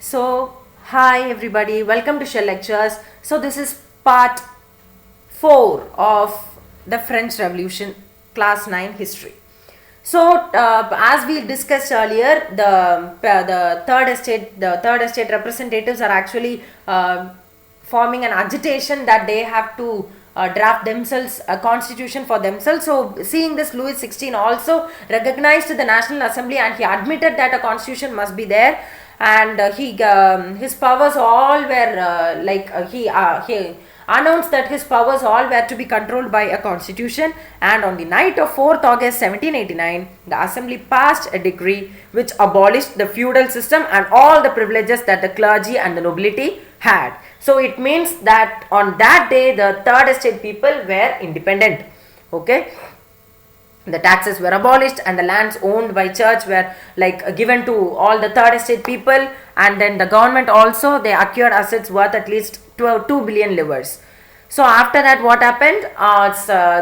So, hi everybody, welcome to Shell Lectures. So, this is part 4 of the French Revolution, class 9 history. So, as we discussed earlier, the third estate representatives are actually forming an agitation that they have to draft themselves a constitution for themselves. So, seeing this, Louis XVI also recognized the National Assembly and he admitted that a constitution must be there, and his powers all were he announced that his powers all were to be controlled by a constitution. And on the night of 4th August 1789, the assembly passed a decree which abolished the feudal system and all the privileges that the clergy and the nobility had. So it means that on that day the third estate people were independent. Okay, the taxes were abolished and the lands owned by church were given to all the third estate people, and then the government also, they acquired assets worth at least 2 billion livres. So after that, what happened?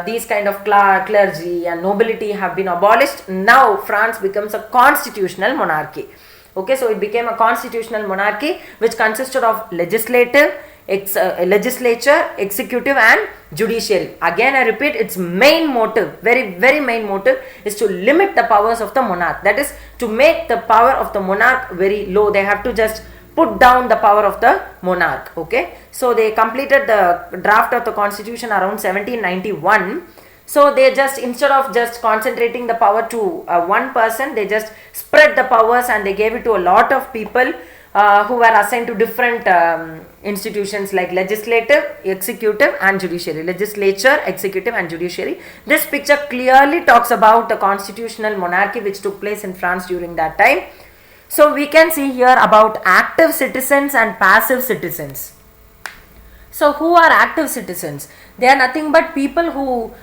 These kind of clergy and nobility have been abolished. Now France becomes a constitutional monarchy. Okay, so it became a constitutional monarchy which consisted of legislature, executive and judiciary. Again I repeat, its main motive, very main motive, is to limit the powers of the monarch. That is to make the power of the monarch very low. They have to just put down the power of the monarch. Okay, so they completed the draft of the constitution around 1791. So they just, instead of just concentrating the power to one person, they just spread the powers and they gave it to a lot of people who were assigned to different institutions like legislative, executive and judiciary. Legislature, executive and judiciary. This picture clearly talks about the constitutional monarchy which took place in France during that time. So we can see here about active citizens and passive citizens. So who are active citizens? They are nothing but people who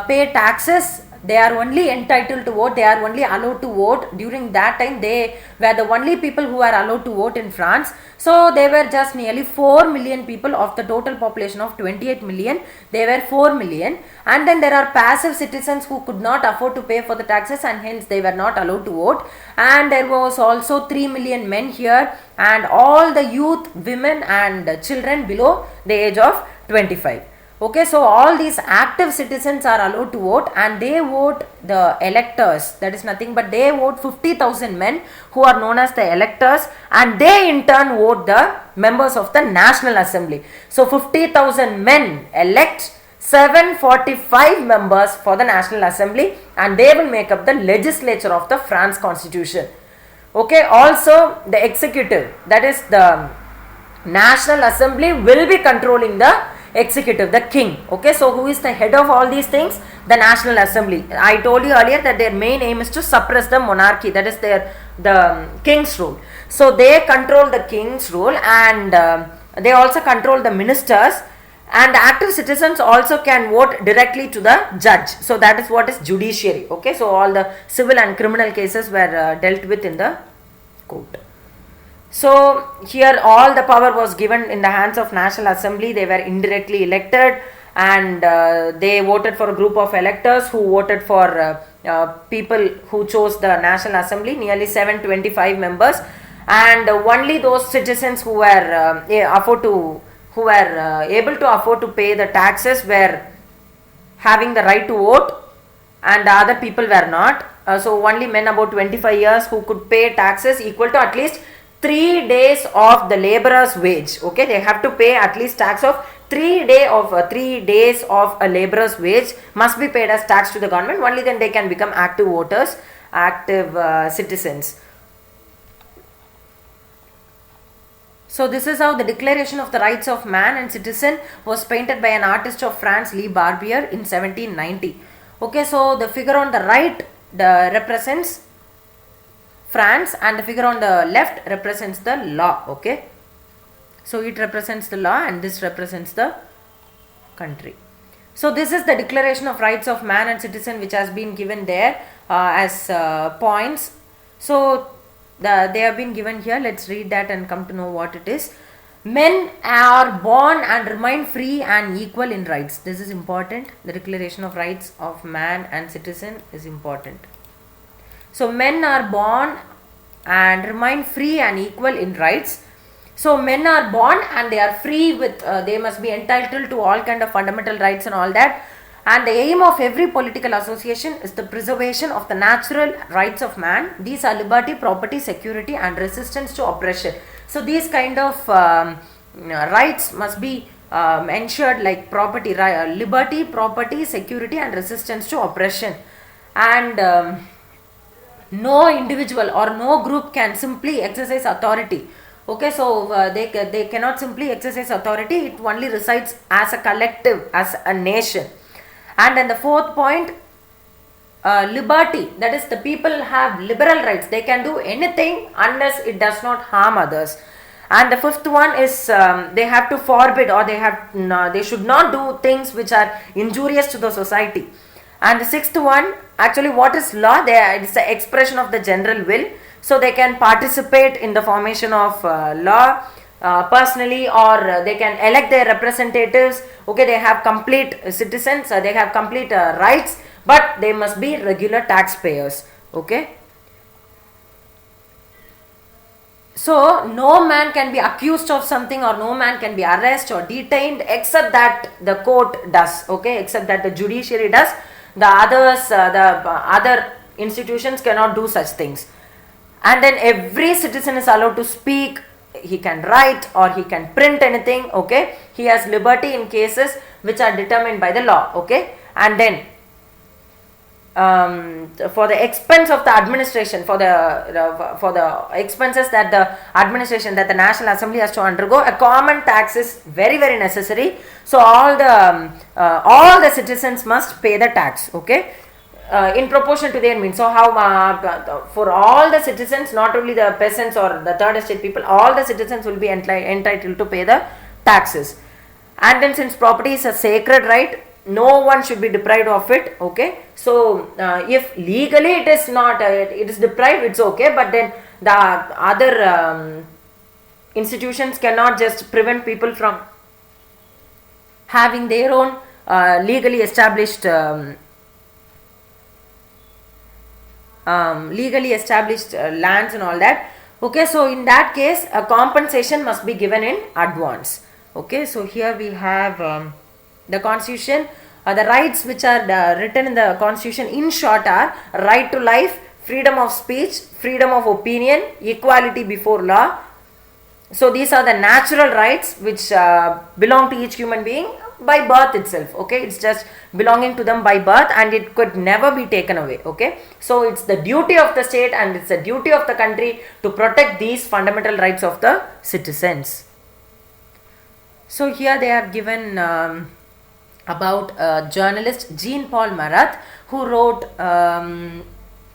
pay taxes. They are only entitled to vote. They are only allowed to vote. During that time, they were the only people who were allowed to vote in France. So they were just nearly 4 million people of the total population of 28 million. They were 4 million. And then there are passive citizens who could not afford to pay for the taxes and hence they were not allowed to vote. And there was also 3 million men here, and all the youth, women and children below the age of 25. Okay, so all these active citizens are allowed to vote and they vote the electors. That is nothing but they vote 50,000 men who are known as the electors, and they in turn vote the members of the National Assembly. So 50,000 men elect 745 members for the National Assembly and they will make up the legislature of the France Constitution. Okay, also the executive, that is the National Assembly, will be controlling the executive, the king. Okay, so who is the head of all these things? The National Assembly. I told you earlier that their main aim is to suppress the monarchy, that is the king's rule. So they control the king's rule and they also control the ministers, and active citizens also can vote directly to the judge. So that is what is judiciary. Okay, so all the civil and criminal cases were dealt with in the court. So here all the power was given in the hands of National Assembly. They were indirectly elected and they voted for a group of electors who voted for people who chose the National Assembly, nearly 725 members, and only those citizens who were able to afford to pay the taxes were having the right to vote, and the other people were not. So only men about 25 years who could pay taxes equal to at least 3 days of the laborer's wage. Okay, they have to pay at least tax of 3 days of a laborer's wage must be paid as tax to the government. Only then they can become active voters, active citizens. So this is how the Declaration of the Rights of Man and Citizen was painted by an artist of France, Lee Barbier, in 1790. Okay, so the figure on the right represents France and the figure on the left represents the law. Okay, so it represents the law and this represents the country. So this is the Declaration of Rights of Man and Citizen which has been given there as points. So they have been given here. Let's read that and come to know what it is. Men are born and remain free and equal in rights. This is important. The Declaration of Rights of Man and Citizen is important. So men are born and remain free and equal in rights. So men are born and they are free with, they must be entitled to all kind of fundamental rights and all that. And the aim of every political association is the preservation of the natural rights of man. These are liberty, property, security and resistance to oppression. So these kind of rights must be ensured, like property, liberty, property, security and resistance to oppression. And no individual or no group can simply exercise authority. Okay, so they cannot simply exercise authority. It only resides as a collective, as a nation. And then the fourth point, liberty, that is the people have liberal rights. They can do anything unless it does not harm others. And the fifth one is they have to forbid, or they should not do things which are injurious to the society. And the sixth one, actually what is law? It's the expression of the general will. So they can participate in the formation of law personally, or they can elect their representatives. Okay, they have complete citizens, they have complete rights, but they must be regular taxpayers. Okay. So no man can be accused of something, or no man can be arrested or detained except that the court does. Okay, except that the judiciary does. The others, the other institutions cannot do such things. And then every citizen is allowed to speak. He can write or he can print anything. Okay, he has liberty in cases which are determined by the law. Okay, and then for the expense of the administration, for the expenses that the administration, that the National Assembly has to undergo, a common tax is very, very necessary. So all the citizens must pay the tax. Okay, in proportion to their means. So how for all the citizens, not only the peasants or the third estate people, all the citizens will be entitled to pay the taxes. And then since property is a sacred right, no one should be deprived of it. Okay, so if legally it is not, it is deprived, it's okay, but then the other institutions cannot just prevent people from having their own legally established lands and all that. Okay, so in that case a compensation must be given in advance. Okay, so here we have the constitution. The rights which are written in the constitution in short are right to life, freedom of speech, freedom of opinion, equality before law. So these are the natural rights which belong to each human being by birth itself. Okay, it's just belonging to them by birth and it could never be taken away. Okay, so it's the duty of the state and it's the duty of the country to protect these fundamental rights of the citizens. So here they have given about journalist Jean-Paul Marat, who wrote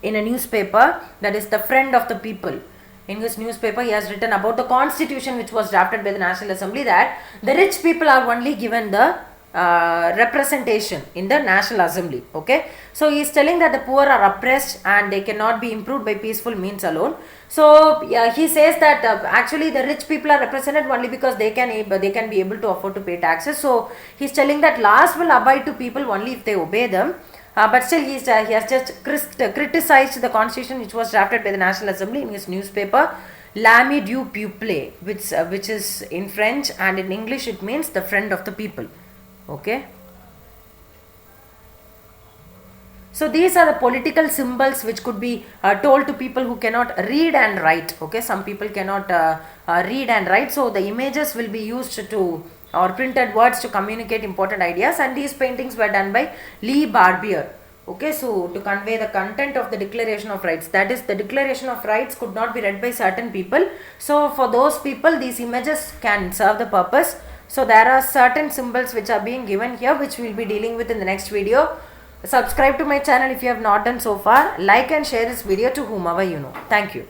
in a newspaper, that is the Friend of the People. In his newspaper he has written about the constitution which was drafted by the National Assembly, that the rich people are only given the representation in the National Assembly. Okay, so he is telling that the poor are oppressed and they cannot be improved by peaceful means alone. So he says that actually the rich people are represented only because they can be able to afford to pay taxes. So he is telling that laws will abide to people only if they obey them. But still he has just criticized the constitution which was drafted by the National Assembly in his newspaper L'Ami du Peuple, which is in French, and in English it means the friend of the people. Okay, so these are the political symbols which could be told to people who cannot read and write. Okay, some people cannot read and write, so the images will be used to, or printed words to communicate important ideas, and these paintings were done by Lee Barbier. Okay, so to convey the content of the Declaration of Rights, that is the Declaration of Rights could not be read by certain people, so for those people these images can serve the purpose. So there are certain symbols which are being given here, which we will be dealing with in the next video. Subscribe to my channel if you have not done so far. Like and share this video to whomever you know. Thank you.